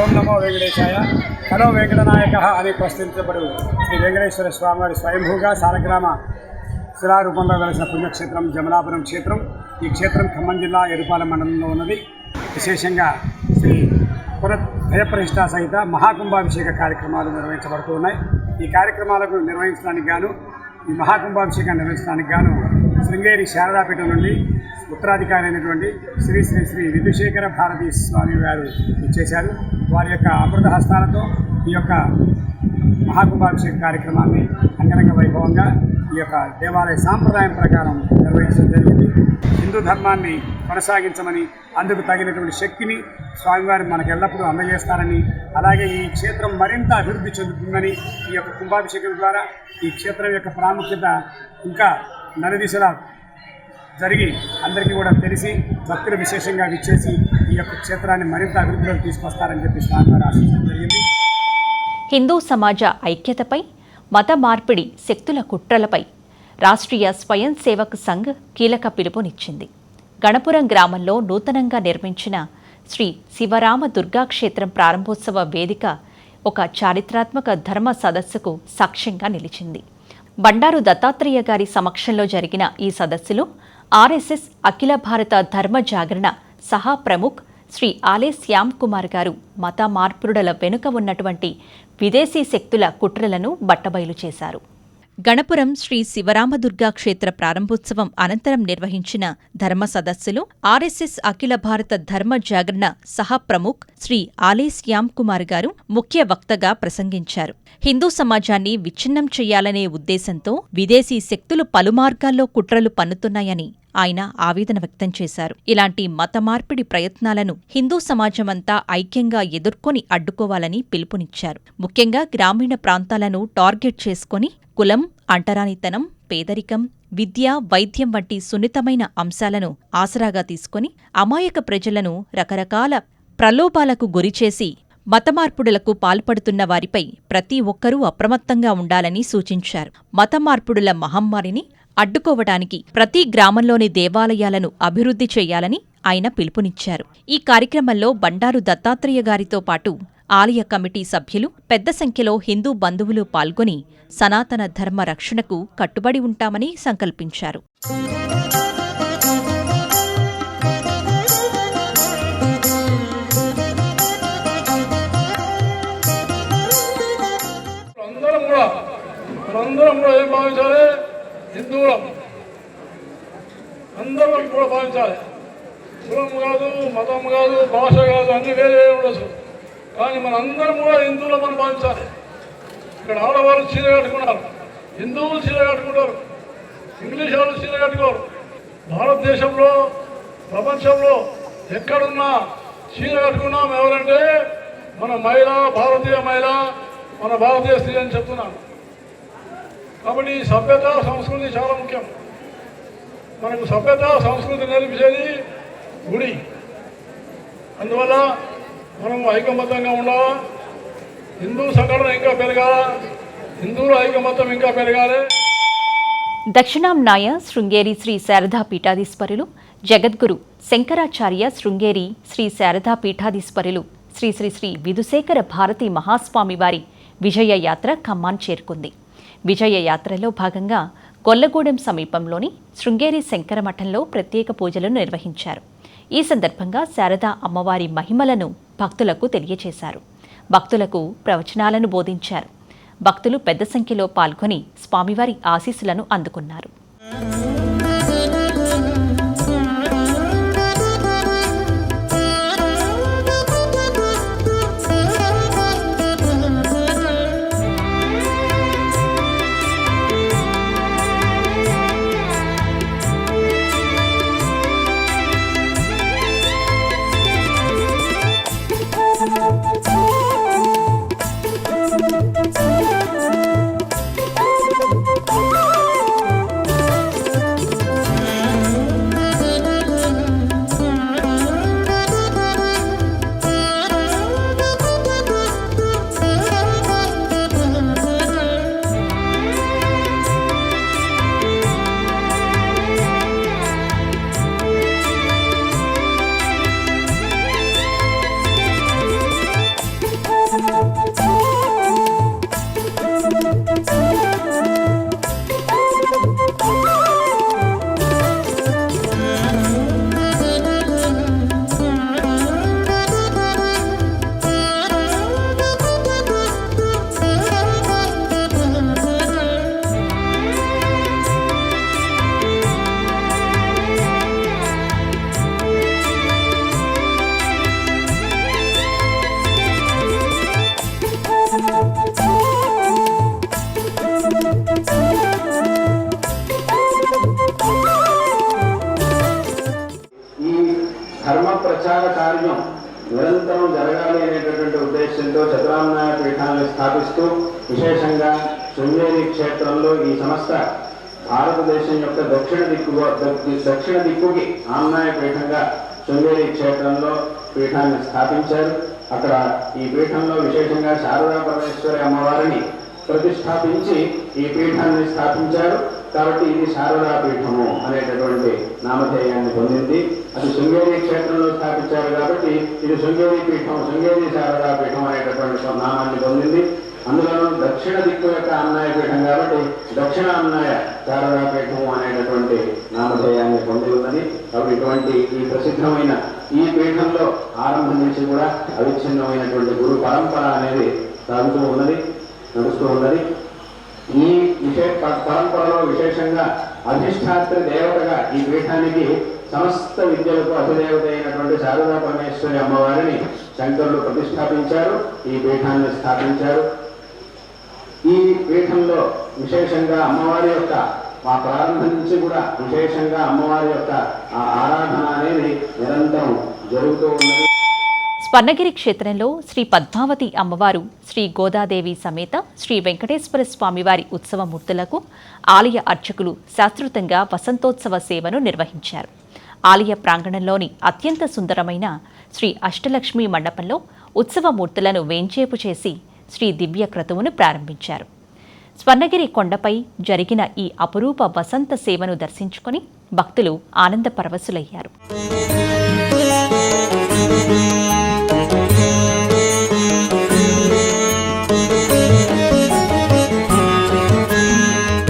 Speaker 5: ఓం నమో వెంకటేశాయ. హలో వెంకటనాయక అని ప్రస్తుతించబడు శ్రీ వెంకటేశ్వర స్వామివారి స్వయంభూగా సాలగ్రామ శిలారూపంలో వెలసిన పుణ్యక్షేత్రం జమలాపురం క్షేత్రం. ఈ క్షేత్రం ఖమ్మం జిల్లా ఎరుపాలెం మండలంలో ఉన్నది. విశేషంగా శ్రీ భయప్రతిష్ఠ సహిత మహాకుంభాభిషేక కార్యక్రమాలు నిర్వహించబడుతూ ఉన్నాయి. ఈ కార్యక్రమాలకు నిర్వహించడానికి గాను, ఈ మహాకుంభాభిషేకం నిర్వహించడానికి గాను శృంగేరి శారదాపీఠం నుండి ఉత్తరాధికారి అయినటువంటి శ్రీ శ్రీ శ్రీ విధుశేఖర భారతీ స్వామి గారు ఇచ్చేశారు. వారి యొక్క అమృత హస్తాలతో ఈ యొక్క మహాకుంభాభిషేక కార్యక్రమాన్ని అంగరంగ వైభవంగా ఈ యొక్క దేవాలయ సాంప్రదాయం ప్రకారం నిర్వహించడం జరిగింది. హిందూ ధర్మాన్ని కొనసాగించమని, అందుకు తగినటువంటి శక్తిని స్వామివారి మనకు ఎల్లప్పుడూ అందజేస్తారని, అలాగే ఈ క్షేత్రం మరింత అభివృద్ధి చెందుతుందని, ఈ యొక్క కుంభాభిషేకం ద్వారా ఈ క్షేత్రం యొక్క ప్రాముఖ్యత ఇంకా నలుదిశలా జరిగి అందరికీ కూడా తెలిసి భక్తులు విశేషంగా విచ్చేసి ఈ యొక్క క్షేత్రాన్ని మరింత అభివృద్ధిలోకి తీసుకొస్తారని చెప్పి స్వామివారు ఆశించడం జరిగింది.
Speaker 1: హిందూ సమాజ ఐక్యతపై, మత మార్పిడి శక్తుల కుట్రలపై రాష్ట్రీయ స్వయం సేవక్ సంఘ్ కీలక పిలుపునిచ్చింది. గణపురం గ్రామంలో నూతనంగా నిర్మించిన శ్రీ శివరామ దుర్గా క్షేత్రం ప్రారంభోత్సవ వేదిక ఒక చారిత్రాత్మక ధర్మ సదస్సుకు సాక్ష్యంగా నిలిచింది. బండారు దత్తాత్రేయ గారి సమక్షంలో జరిగిన ఈ సదస్సులో ఆర్ఎస్ఎస్ అఖిల భారత ధర్మ జాగరణ సహా ప్రముఖ్ శ్రీ ఆలే శ్యామ్ కుమార్ గారు మత మార్పుడుల వెనుక ఉన్నటువంటి విదేశీ శక్తుల కుట్రలను బట్టబయలు చేశారు. గణపురం శ్రీ శివరామదుర్గా క్షేత్ర ప్రారంభోత్సవం అనంతరం నిర్వహించిన ధర్మ సదస్సులో ఆర్ఎస్ఎస్ అఖిల భారత ధర్మ జాగరణ సహా ప్రముఖ్ శ్రీ ఆలే శ్యామ్ కుమార్ గారు ముఖ్య వక్తగా ప్రసంగించారు. హిందూ సమాజాన్ని విచ్ఛిన్నం చేయాలనే ఉద్దేశంతో విదేశీ శక్తులు పలుమార్గాల్లో కుట్రలు పన్నుతున్నాయని ఆయన ఆవేదన వ్యక్తం చేశారు. ఇలాంటి మత మార్పిడి ప్రయత్నాలను హిందూ సమాజమంతా ఐక్యంగా ఎదుర్కొని అడ్డుకోవాలని పిలుపునిచ్చారు. ముఖ్యంగా గ్రామీణ ప్రాంతాలను టార్గెట్ చేసుకొని కులం, అంటరానితనం, పేదరికం, విద్య, వైద్యం వంటి సున్నితమైన అంశాలను ఆసరాగా తీసుకొని అమాయక ప్రజలను రకరకాల ప్రలోభాలకు గురిచేసి మతమార్పుడులకు పాల్పడుతున్న వారిపై ప్రతి ఒక్కరూ అప్రమత్తంగా ఉండాలని సూచించారు. మతమార్పుడుల మహమ్మారిని అడ్డుకోవడానికి ప్రతి గ్రామంలోని దేవాలయాలను అభివృద్ధి చేయాలని ఆయన పిలుపునిచ్చారు. ఈ కార్యక్రమంలో బండారు దత్తాత్రేయ గారితో పాటు ఆలయ కమిటీ సభ్యులు పెద్ద సంఖ్యలో హిందూ బంధువులు పాల్గొని సనాతన ధర్మ రక్షణకు కట్టుబడి ఉంటామని సంకల్పించారు.
Speaker 6: మనందరం కూడా ఏం భావించాలి? హిందువులం అందరం కూడా భావించాలి. కులం కాదు, మతం కాదు, భాష కాదు, అన్ని వేరే ఉండొచ్చు, కానీ మనందరం కూడా హిందువులం అని భావించాలి. ఇక్కడ ఆడవాళ్ళు చీర కట్టుకున్నారు, హిందువులు చీర కట్టుకుంటారు, ఇంగ్లీష్ వాళ్ళు చీర కట్టుకోరు. భారతదేశంలో ప్రపంచంలో ఎక్కడున్నా చీర కట్టుకున్నాం ఎవరంటే మన మహిళ, భారతీయ మహిళ, మన భారతీయ స్త్రీ అని చెప్తున్నాను. కాబట్టి సభ్యత సంస్కృతి చాలా ముఖ్యం. మనకు సభ్యత సంస్కృతి నేర్పించేది గుడి. అందువల్ల మనం ఐకమత్యంగా ఉండాలా. హిందూ సంఘటన ఇంకా పెరగాల, హిందువుల ఐకమత్యం ఇంకా పెరగాలి.
Speaker 1: దక్షిణాంనాయ శృంగేరి శ్రీ శారదా పీఠాధీశ్వరులు జగద్గురు శంకరాచార్య శృంగేరి శ్రీ శారదా పీఠాధీశ్వరులు శ్రీ శ్రీ శ్రీ విధుశేఖర భారతీ మహాస్వామివారి విజయ యాత్ర ఖమ్మాన్ చేరుకుంది. విజయ యాత్రలో భాగంగా కొల్లగూడెం సమీపంలోని శృంగేరి శంకరమఠంలో ప్రత్యేక పూజలను నిర్వహించారు. ఈ సందర్భంగా శారదా అమ్మవారి మహిమలను భక్తులకు తెలియచేశారు. భక్తులకు ప్రవచనాలను బోధించారు. భక్తులు పెద్ద సంఖ్యలో పాల్గొని స్వామివారి ఆశీస్సులను అందుకున్నారు.
Speaker 7: ఈ ధర్మ ప్రచార కార్యం నిరంతరం జరగాలి అనేటటువంటి ఉద్దేశంతో చతురామ్నాయ పీఠాన్ని స్థాపిస్తూ విశేషంగా శృంగేరి క్షేత్రంలో ఈ సంస్థ భారతదేశం యొక్క దక్షిణ దిక్కుకి ఆమ్నాయ పీఠంగా శృంగేరి క్షేత్రంలో పీఠాన్ని స్థాపించారు. అక్కడ ఈ పీఠంలో విశేషంగా శారదా పరమేశ్వరి అమ్మవారిని ప్రతిష్టాపించి ఈ పీఠాన్ని స్థాపించారు. కాబట్టి ఇది శారదా పీఠము అనేటటువంటి నామధేయాన్ని పొందింది. అది శృంగేరి క్షేత్రంలో స్థాపించారు కాబట్టి ఇది శృంగేరి పీఠం, శృంగేరి శారదా పీఠం అనేటటువంటి నామాన్ని పొందింది. అందులోనూ దక్షిణ దిక్కు యొక్క అన్నాయ పీఠం కాబట్టి దక్షిణ అన్నాయ శారదా పీఠము అనేటటువంటి నామధేయాన్ని పొంది ఉన్నది. కాబట్టి ఇటువంటి ఈ ప్రసిద్ధమైన ఈ పీఠంలో ఆరంభం నుంచి కూడా అవిచ్ఛిన్నమైనటువంటి గురు పరంపర అనేది నడుస్తూ ఉన్నది. ఈ పరంపరలో విశేషంగా అధిష్టాత్రి దేవతగా ఈ పీఠానికి సమస్త విద్యలకు అధిదేవత అయినటువంటి శారదా పరమేశ్వరి అమ్మవారిని శంకరులు ప్రతిష్టాపించారు. ఈ పీఠాన్ని స్థాపించారు. ఈ పీఠంలో విశేషంగా అమ్మవారి యొక్క ఆ ప్రారంభం నుంచి కూడా విశేషంగా అమ్మవారి యొక్క ఆ ఆరాధన అనేది నిరంతరం జరుగుతూ ఉన్నది.
Speaker 1: స్వర్ణగిరి క్షేత్రంలో శ్రీ పద్మావతి అమ్మవారు, శ్రీ గోదాదేవి సమేత శ్రీ వెంకటేశ్వర స్వామివారి ఉత్సవమూర్తులకు ఆలయ అర్చకులు శాస్త్రోక్తంగా వసంతోత్సవ సేవను నిర్వహించారు. ఆలయ ప్రాంగణంలోని అత్యంత సుందరమైన శ్రీ అష్టలక్ష్మి మండపంలో ఉత్సవమూర్తులను వేంచేపు చేసి శ్రీ దివ్య క్రతువును ప్రారంభించారు. స్వర్ణగిరి కొండపై జరిగిన ఈ అపురూప వసంత సేవను దర్శించుకొని భక్తులు ఆనంద పరవశులయ్యారు.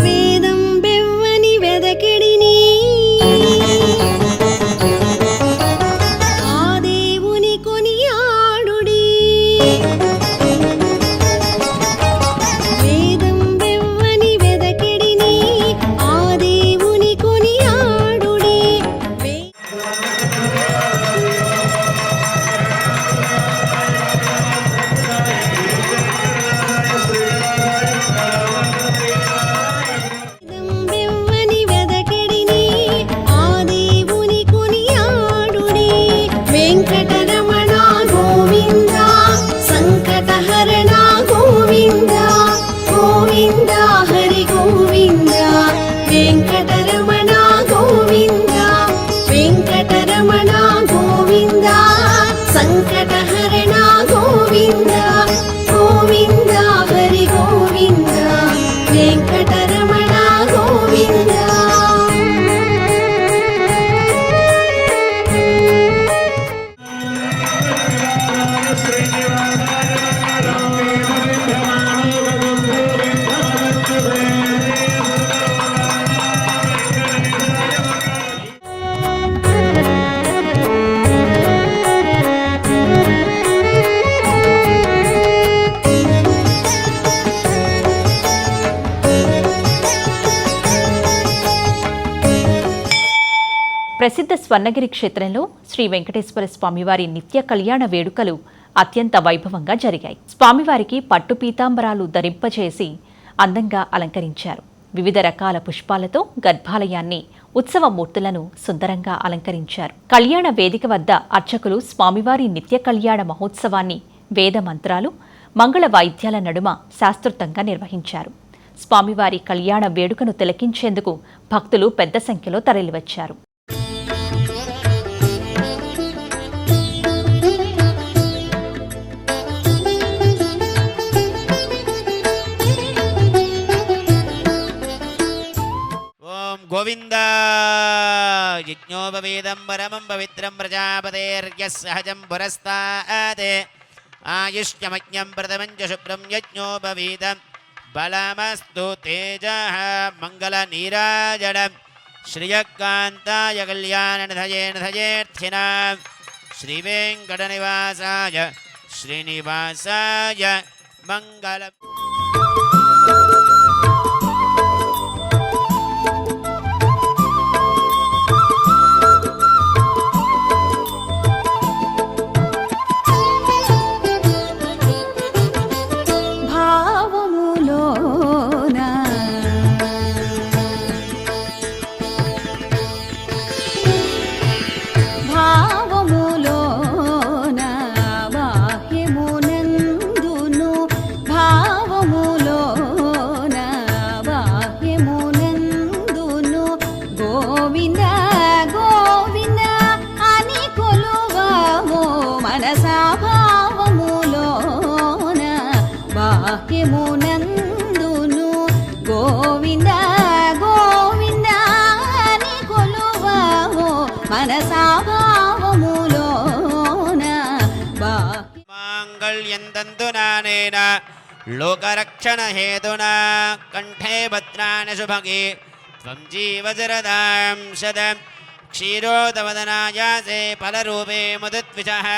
Speaker 2: వేదం బెవ్వని వెదకిడిని ఆ దేవుని కొనియాడుడి. వేదం బెవ్వని వెదకిడిని ఆ దేవుని కొనియాడుడి. బెవ్వని వెదకిడిని ఆ దేవుని కొనియాడుడి. వెంకటరమణ గోవింద సంకటహరణ గోవింద గోవింద హరి గోవింద. వెంకటరమణ గోవింద వెంకటరమణ గోవింద సంకటహరణ గోవింద గోవింద హరి గోవింద. వెంకటరమణ గోవింద.
Speaker 1: ప్రసిద్ధ స్వర్ణగిరి క్షేత్రంలో శ్రీ వెంకటేశ్వర స్వామివారి నిత్య కళ్యాణ వేడుకలు అత్యంత వైభవంగా జరిగాయి. స్వామివారికి పట్టు పీతాంబరాలు ధరింపచేసి అందంగా అలంకరించారు. వివిధ రకాల పుష్పాలతో గర్భాలయాన్ని, ఉత్సవమూర్తులను సుందరంగా అలంకరించారు. కళ్యాణ వేదిక వద్ద అర్చకులు స్వామివారి నిత్య కళ్యాణ మహోత్సవాన్ని వేద మంత్రాలు, మంగళ వాయిద్యాల నడుమ శాస్త్రోక్తంగా నిర్వహించారు. స్వామివారి కళ్యాణ వేడుకను తిలకించేందుకు భక్తులు పెద్ద సంఖ్యలో తరలివచ్చారు.
Speaker 8: గోవింద యజ్ఞోపవేదం పరమం పవిత్రం ప్రజాపతేర్యః సహజం పురస్తాదే ఆయుష్యమజ్ఞం ప్రథమం చ శుభ్రం యజ్ఞోపవేదం బలమస్తు తేజః మంగళ నీరాజనం శ్రియకాంతాయ కళ్యాణనిధయే నిధయేర్థినాం శ్రీవేంకటనివాసాయ శ్రీనివాసాయ మంగళం.
Speaker 2: భావములోన మనసా భావములోన
Speaker 8: మాంగళ్యంతంతు నానేన లోకరక్షణ హేతునా కంఠే భద్రాణి శుభగే త్వం జీవజరదాం శతం క్షీరోదవదనాయాసే ఫలరూపే ముదిత్విషః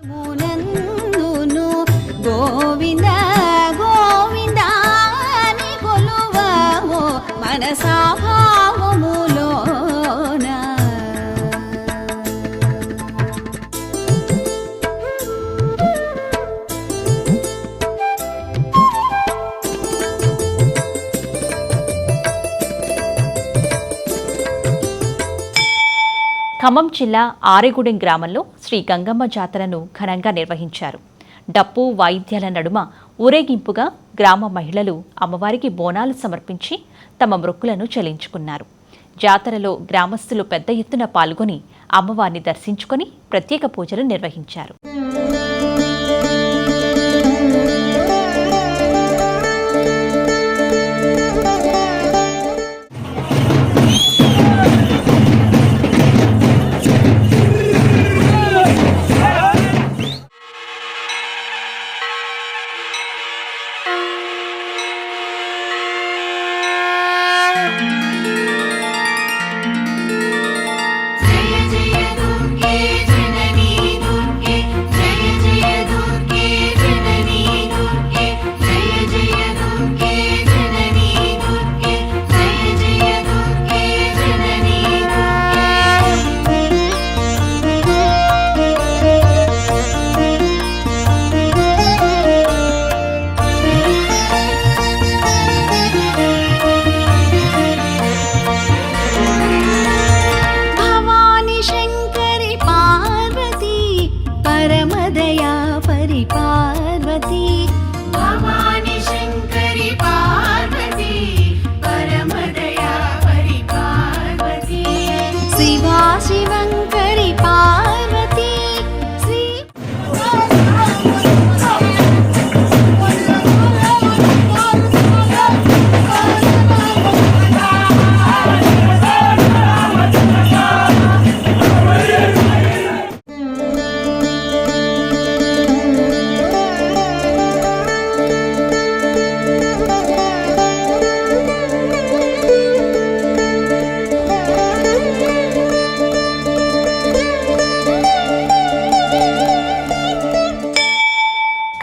Speaker 2: మునందును గోవింద గోవింద అని కొలువవో మనసా భావములోన
Speaker 1: ఖమ్మం జిల్లా ఆరెగూడెం గ్రామంలో శ్రీ గంగమ్మ జాతరను ఘనంగా నిర్వహించారు. డప్పు వాయిద్యాల నడుమ ఊరేగింపుగా గ్రామ మహిళలు అమ్మవారికి బోనాలు సమర్పించి తమ మొక్కులను చెల్లించుకున్నారు. జాతరలో గ్రామస్తులు పెద్ద ఎత్తున పాల్గొని అమ్మవారిని దర్శించుకొని ప్రత్యేక పూజలు నిర్వహించారు.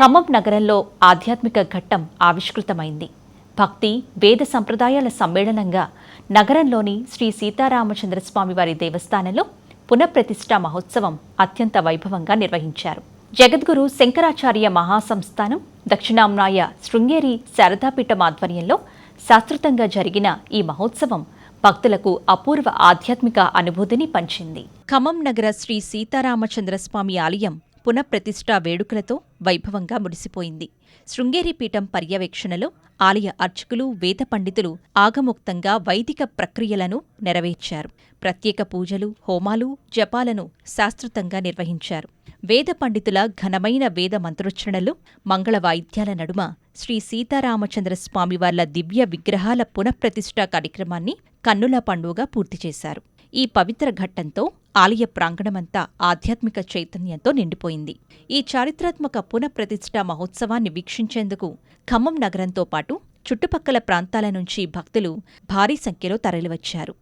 Speaker 1: ఖమ్మం నగరంలో ఆధ్యాత్మిక ఘట్టం ఆవిష్కృతమైంది. భక్తి వేద సంప్రదాయాల సమ్మేళనంగా నగరంలోని శ్రీ సీతారామచంద్రస్వామివారి దేవస్థానంలో పునఃప్రతిష్ఠా మహోత్సవం అత్యంత వైభవంగా నిర్వహించారు. జగద్గురు శంకరాచార్య మహాసంస్థానం దక్షిణామ్నాయ శృంగేరి శారదాపీఠం ఆధ్వర్యంలో శాస్త్రోక్తంగా జరిగిన ఈ మహోత్సవం భక్తులకు అపూర్వ ఆధ్యాత్మిక అనుభూతిని పంచింది. ఖమ్మం నగర శ్రీ సీతారామచంద్రస్వామి ఆలయం పునఃప్రతిష్ఠా వేడుకలతో వైభవంగా మురిసిపోయింది. శృంగేరి పీఠం పర్యవేక్షణలో ఆలయ అర్చకులు వేద పండితులు ఆగమోక్తంగా వైదిక ప్రక్రియలను నెరవేర్చారు. ప్రత్యేక పూజలు హోమాలు జపాలను శాస్త్రోక్తంగా నిర్వహించారు. వేద పండితుల ఘనమైన వేద మంత్రోచ్చరణలు మంగళ వాయిద్యాల నడుమ శ్రీ సీతారామచంద్ర స్వామివార్ల దివ్య విగ్రహాల పునఃప్రతిష్ఠా కార్యక్రమాన్ని కన్నుల పండుగ పూర్తి చేశారు. ఈ పవిత్ర ఘట్టంతో ఆలయ ప్రాంగణమంతా ఆధ్యాత్మిక చైతన్యంతో నిండిపోయింది. ఈ చారిత్రాత్మక పునఃప్రతిష్ఠా మహోత్సవాన్ని వీక్షించేందుకు ఖమ్మం నగరంతో పాటు చుట్టుపక్కల ప్రాంతాల నుంచి భక్తులు భారీ సంఖ్యలో తరలివచ్చారు.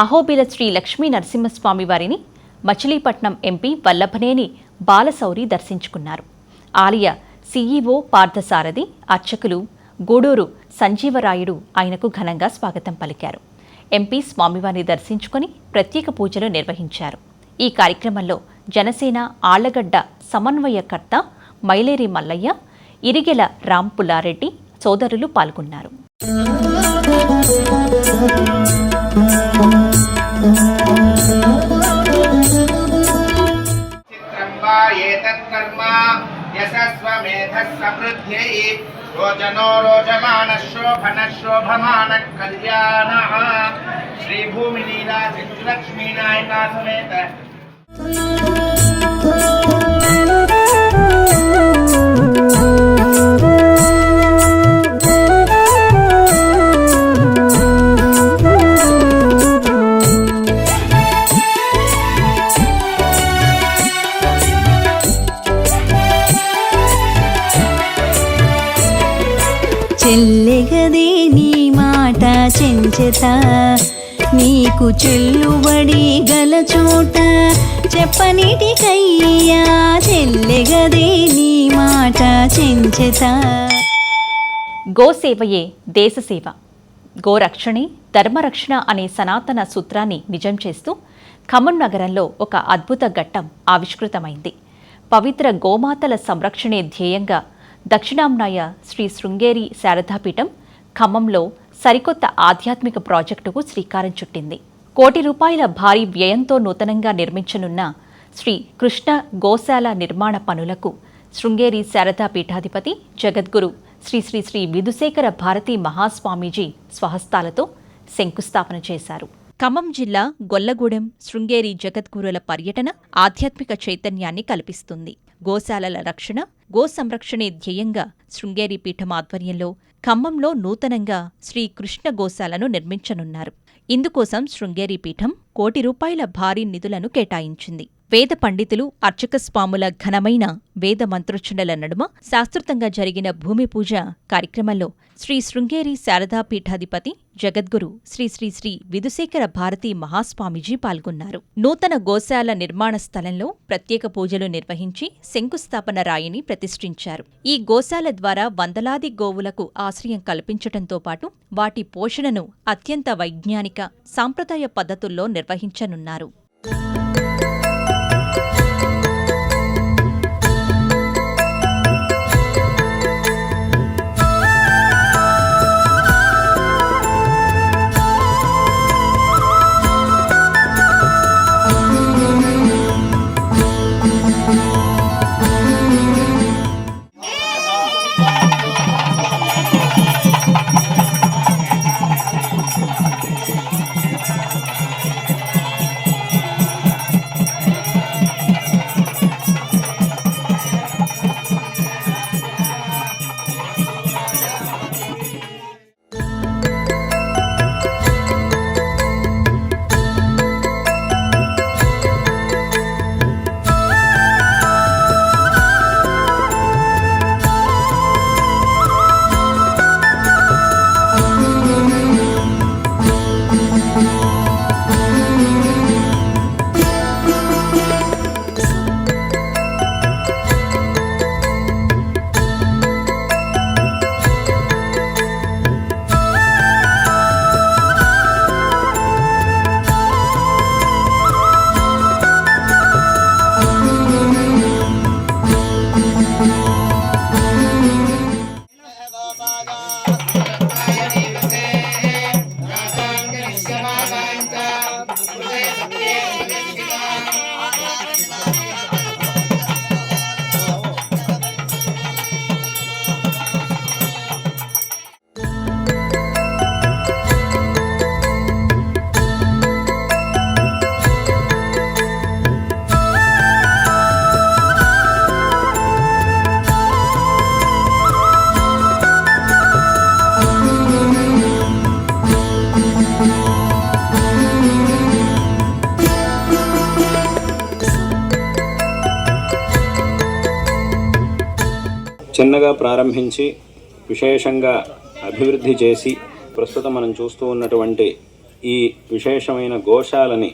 Speaker 1: అహోబిల శ్రీ లక్ష్మీ నరసింహస్వామి వారిని మచిలీపట్నం ఎంపీ వల్లభనేని బాలశౌరి దర్శించుకున్నారు. ఆలయ సీఈఓ పార్థసారథి, అర్చకులు గూడూరు సంజీవరాయుడు ఆయనకు ఘనంగా స్వాగతం పలికారు. ఎంపీ స్వామివారిని దర్శించుకుని ప్రత్యేక పూజలు నిర్వహించారు. ఈ కార్యక్రమంలో జనసేన ఆళ్లగడ్డ సమన్వయకర్త మైలేరి మల్లయ్య, ఇరిగెల రాంపుల్లారెడ్డి సోదరులు పాల్గొన్నారు.
Speaker 9: रोचनो रोचमानः शोभनः शोभमानः कल्याणः श्रीभूमिलीला लक्ष्मीनायिका समेत
Speaker 2: చెల్లెగదే నీ మాట చెంచెత, నీకు చెల్లుబడి గల చోట చెప్పనిటికయ్యా. చెల్లెగదే నీ మాట చెంచెత.
Speaker 1: గోసేవయే దేశసేవ, గోరక్షణే ధర్మరక్షణ అనే సనాతన సూత్రాన్ని నిజం చేస్తూ ఖమ్మం నగరంలో ఒక అద్భుత ఘట్టం ఆవిష్కృతమైంది. పవిత్ర గోమాతల సంరక్షణే ధ్యేయంగా దక్షిణాంనాయ శ్రీ శృంగేరి శారదాపీఠం ఖమ్మంలో సరికొత్త ఆధ్యాత్మిక ప్రాజెక్టుకు శ్రీకారం చుట్టింది. ₹1 భారీ వ్యయంతో నూతనంగా నిర్మించనున్న శ్రీ కృష్ణ గోశాల నిర్మాణ పనులకు శృంగేరి శారదాపీఠాధిపతి జగద్గురు శ్రీ శ్రీ శ్రీ విధుశేఖర భారతీ మహాస్వామీజీ స్వహస్తాలతో శంకుస్థాపన చేశారు. ఖమ్మం జిల్లా గొల్లగూడెం శృంగేరి జగద్గురుల పర్యటన ఆధ్యాత్మిక చైతన్యాన్ని కల్పిస్తుంది. గోశాలల రక్షణ, గో సంరక్షణే ధ్యేయంగా శృంగేరి పీఠం ఆధ్వర్యంలో ఖమ్మంలో నూతనంగా శ్రీ కృష్ణ గోశాలను నిర్మించనున్నారు. ఇందుకోసం శృంగేరి పీఠం ₹1 భారీ నిధులను కేటాయించింది. వేద పండితులు, అర్చక స్వాముల ఘనమైన వేద మంత్రోచ్చరణల నడుమ శాస్త్రోక్తంగా జరిగిన భూమి పూజ కార్యక్రమంలో శ్రీ శృంగేరి శారదాపీఠాధిపతి జగద్గురు శ్రీ శ్రీ శ్రీ విధుశేఖర భారతీ మహాస్వామీజీ పాల్గొన్నారు. నూతన గోశాల నిర్మాణ స్థలంలో ప్రత్యేక పూజలు నిర్వహించి శంకుస్థాపన రాయిని ప్రతిష్ఠించారు. ఈ గోశాల ద్వారా వందలాది గోవులకు ఆశ్రయం కల్పించటంతో పాటు వాటి పోషణను అత్యంత వైజ్ఞానిక, సాంప్రదాయ పద్ధతుల్లో నిర్వహించనున్నారు.
Speaker 7: చిన్నగా ప్రారంభించి విశేషంగా అభివృద్ధి చేసి ప్రస్తుతం మనం చూస్తూ ఉన్నటువంటి ఈ విశేషమైన గోశాలని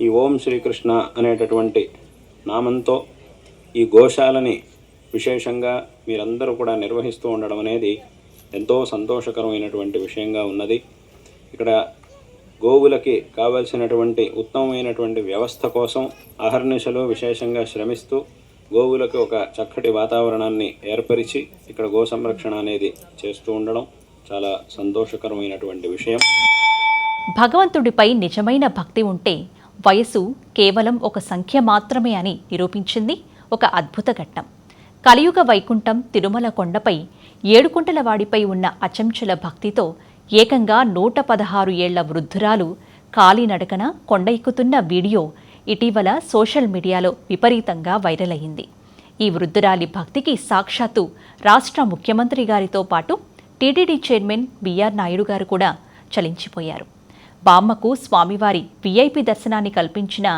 Speaker 7: ఈ ఓం శ్రీకృష్ణ అనేటటువంటి నామంతో ఈ గోశాలని విశేషంగా మీరందరూ కూడా నిర్వహిస్తూ ఉండడం అనేది ఎంతో సంతోషకరమైనటువంటి విషయంగా ఉన్నది. ఇక్కడ గోవులకి కావలసినటువంటి ఉత్తమమైనటువంటి వ్యవస్థ కోసం అహర్నిశలో విశేషంగా శ్రమిస్తూ గోవులకు ఒక చక్కటి వాతావరణాన్ని ఏర్పరిచి ఇక్కడ గో సంరక్షణ అనేది చేస్తూ ఉండడం చాలా సంతోషకరమైనటువంటి విషయం.
Speaker 1: భగవంతుడిపై నిజమైన భక్తి ఉంటే వయసు కేవలం ఒక సంఖ్య మాత్రమే అని నిరూపించింది ఒక అద్భుత ఘట్టం. కలియుగ వైకుంఠం తిరుమల కొండపై ఏడుకుంటలవాడిపై ఉన్న అచంచల భక్తితో ఏకంగా 116 ఏళ్ల వృద్ధురాలు కాలినడకన కొండ ఎక్కుతున్న వీడియో ఇటీవల సోషల్ మీడియాలో విపరీతంగా వైరల్ అయింది. ఈ వృద్ధురాలి భక్తికి సాక్షాత్తు రాష్ట్ర ముఖ్యమంత్రి గారితో పాటు టీటీడీ చైర్మన్ బిఆర్ నాయుడు గారు కూడా చలించిపోయారు. బామ్మకు స్వామివారి వీఐపీ దర్శనాన్ని కల్పించిన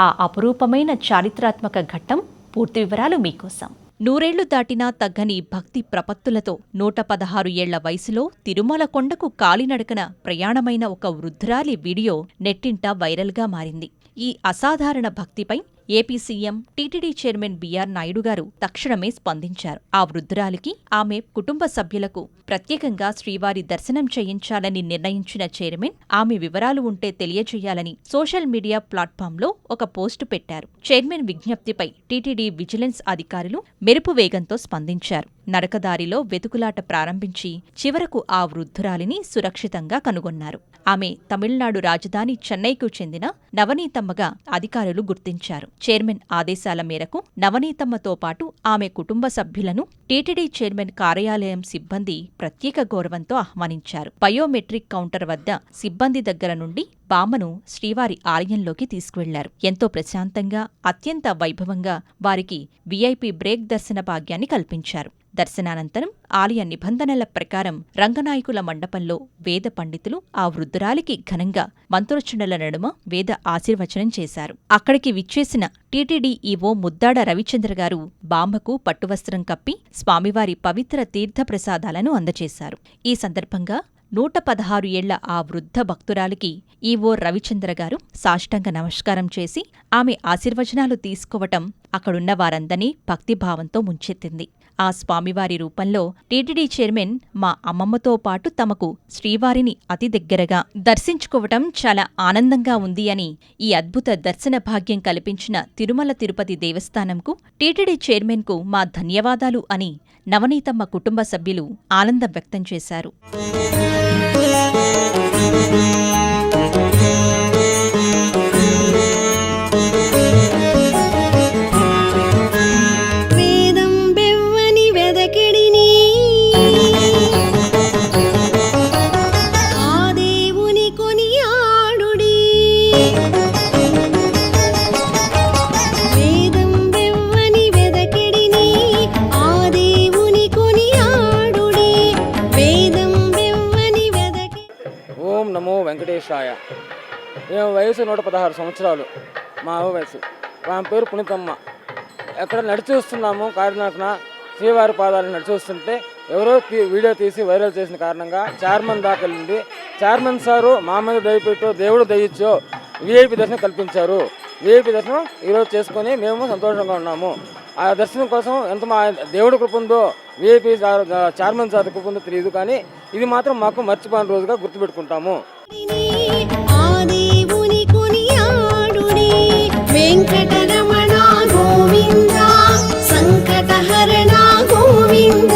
Speaker 1: ఆ అపురూపమైన చారిత్రాత్మక ఘట్టం పూర్తి వివరాలు మీకోసం. 100 ఏళ్లు దాటినా తగ్గని భక్తి ప్రపత్తులతో 116 ఏళ్ల వయసులో తిరుమల కొండకు కాలినడకన ప్రయాణమైన ఒక వృద్ధురాలి వీడియో నెట్టింట వైరల్గా మారింది. ఈ అసాధారణ భక్తిపై AP CM TTD chairman B R Naidu గారు తక్షణమే స్పందించారు. ఆ వృద్ధురాలికి ఆమె కుటుంబ సభ్యులకు ప్రత్యేకంగా శ్రీవారి దర్శనం చేయించాలని నిర్ణయించిన చైర్మన్ ఆమె వివరాలు ఉంటే తెలియజేయాలని సోషల్ మీడియా ప్లాట్ఫామ్లో ఒక పోస్టు పెట్టారు. చైర్మన్ విజ్ఞప్తిపై టీటీడీ విజిలెన్స్ అధికారులు మెరుపు వేగంతో స్పందించారు. నడకదారిలో వెతుకులాట ప్రారంభించి చివరకు ఆ వృద్ధురాలిని సురక్షితంగా కనుగొన్నారు. ఆమె తమిళనాడు రాజధాని చెన్నైకు చెందిన నవనీతమ్మగా అధికారులు గుర్తించారు. చైర్మన్ ఆదేశాల మేరకు నవనీతమ్మతో పాటు ఆమె కుటుంబ సభ్యులను టీటీడీ చైర్మన్ కార్యాలయం సిబ్బంది ప్రత్యేక గౌరవంతో ఆహ్వానించారు. బయోమెట్రిక్ కౌంటర్ వద్ద సిబ్బంది దగ్గర నుండి బామ్మను శ్రీవారి ఆలయంలోకి తీసుకువెళ్లారు. ఎంతో ప్రశాంతంగా అత్యంత వైభవంగా వారికి వీఐపీ బ్రేక్ దర్శన భాగ్యాన్ని కల్పించారు. దర్శనానంతరం ఆలయ నిబంధనల ప్రకారం రంగనాయకుల మండపంలో వేద పండితులు ఆ వృద్ధురాలికి ఘనంగా మంత్రోచ్చరణల నడుమ వేద ఆశీర్వచనం చేశారు. అక్కడికి విచ్చేసిన టీటీడీ ఈవో ముద్దాడ రవిచంద్ర గారు బామ్మకు పట్టువస్త్రం కప్పి స్వామివారి పవిత్ర తీర్థప్రసాదాలను అందజేశారు. ఈ సందర్భంగా 116 ఏళ్ల ఆ వృద్ధ భక్తురాలికి ఈవో రవిచంద్ర గారు సాష్టాంగ నమస్కారం చేసి ఆమె ఆశీర్వచనాలు తీసుకోవటం అక్కడున్న వారందరినీ భక్తిభావంతో ముంచెత్తింది. ఆ స్వామివారి రూపంలో టీటీడీ చైర్మన్ మా అమ్మమ్మతో పాటు తమకు శ్రీవారిని అతి దగ్గరగా దర్శించుకోవటం చాలా ఆనందంగా ఉంది అని, ఈ అద్భుత దర్శన భాగ్యం కల్పించిన తిరుమల తిరుపతి దేవస్థానంకు, టీటీడీ చైర్మన్కు మా ధన్యవాదాలు అని నవనీతమ్మ కుటుంబ సభ్యులు ఆనందం వ్యక్తం చేశారు.
Speaker 10: వెంకటేశాయ. మేము వయసు 116 సంవత్సరాలు. మా వయసు. ఆమె పేరు పుణితమ్మ. ఎక్కడ నడిచి వస్తున్నాము కారినాకన శ్రీవారి పాదాలను నడిచి వస్తుంటే ఎవరో వీడియో తీసి వైరల్ చేసిన కారణంగా చైర్మన్ దాకా వెళ్ళింది. చైర్మన్ సారు మా మీద దయపెట్టో దేవుడు దయచ్చో వీఐపీ దర్శనం కల్పించారు. వీఐపీ దర్శనం ఈరోజు చేసుకొని మేము సంతోషంగా ఉన్నాము. ఆ దర్శనం కోసం ఎంత మా దేవుడి కృప ఉందో, వీఐపీ చైర్మన్ సార్ కృప ఉందో తెలియదు, కానీ ఇది మాత్రం మాకు మర్చిపోయిన రోజుగా గుర్తుపెట్టుకుంటాము.
Speaker 2: వెంకటరమణ గోవింద సంకటహరణ గోవింద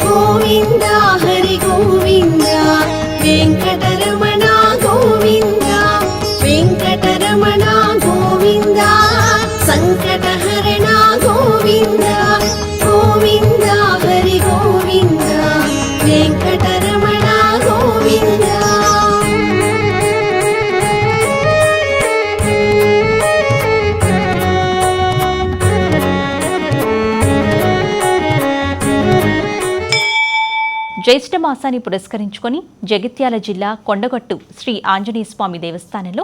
Speaker 2: గోవింద హరి గోవింద వెంకటరమణ గోవింద వెంకటరమణ గోవింద సంకటహరణ గోవింద గోవింద హరి గోవింద వెంకటరమణ గోవింద.
Speaker 1: జ్యేష్ఠ మాసాన్ని పురస్కరించుకొని జగిత్యాల జిల్లా కొండగట్టు శ్రీ ఆంజనేయస్వామి దేవస్థానంలో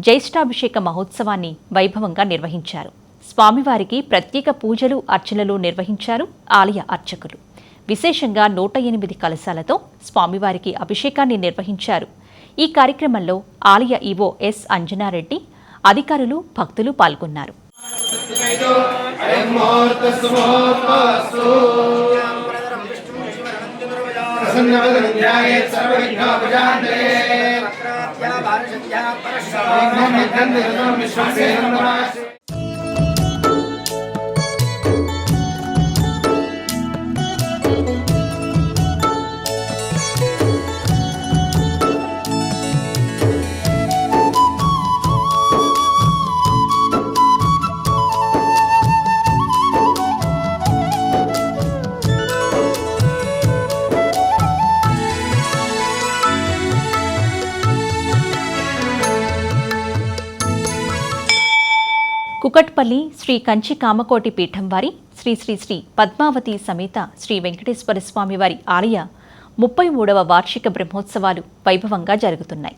Speaker 1: జ్యేష్ఠాభిషేక మహోత్సవాన్ని వైభవంగా నిర్వహించారు. స్వామివారికి ప్రత్యేక పూజలు అర్చనలు నిర్వహించారు ఆలయ అర్చకులు. విశేషంగా 108 కలశాలతో స్వామివారికి అభిషేకాన్ని నిర్వహించారు. ఈ కార్యక్రమంలో ఆలయ ఈవో ఎస్ అంజనారెడ్డి, అధికారులు, భక్తులు పాల్గొన్నారు.
Speaker 9: ముహూర్తస్సు ముహూర్తస్తు ప్రసన్నవదన్యాయే సర్వవిఘ్నోపజాంతే
Speaker 1: కుకట్పల్లి శ్రీ కంచి కామకోటి పీఠం వారి శ్రీ శ్రీ శ్రీ పద్మావతి సమేత శ్రీ వెంకటేశ్వర స్వామి వారి ఆలయ 33వ వార్షిక బ్రహ్మోత్సవాలు వైభవంగా జరుగుతున్నాయి.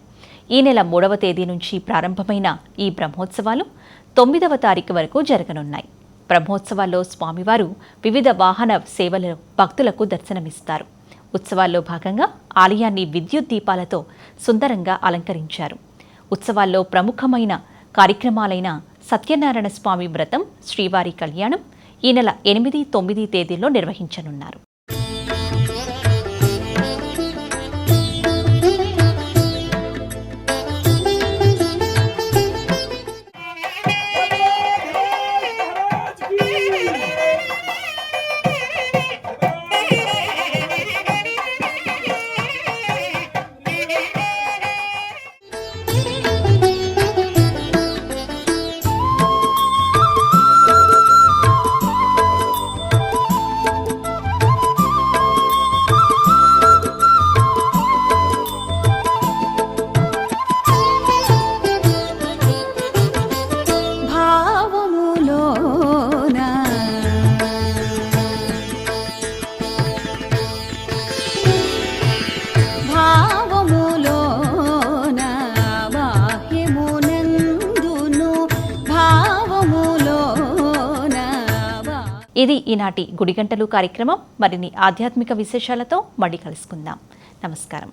Speaker 1: ఈ నెల 3వ తేదీ నుంచి ప్రారంభమైన ఈ బ్రహ్మోత్సవాలు 9వ తారీఖు వరకు జరగనున్నాయి. బ్రహ్మోత్సవాల్లో స్వామివారు వివిధ వాహన సేవలను భక్తులకు దర్శనమిస్తారు. ఉత్సవాల్లో భాగంగా ఆలయాన్ని విద్యుత్ దీపాలతో సుందరంగా అలంకరించారు. ఉత్సవాల్లో ప్రముఖమైన కార్యక్రమాలైన సత్యనారాయణ స్వామి వ్రతం, శ్రీవారి కళ్యాణం ఈ నెల 8, 9 తేదీల్లో నిర్వహించనున్నారు. ఇది ఈనాటి గుడిగంటలు కార్యక్రమం. మరిన్ని ఆధ్యాత్మిక విశేషాలతో మళ్ళీ కలుసుకుందాం. నమస్కారం.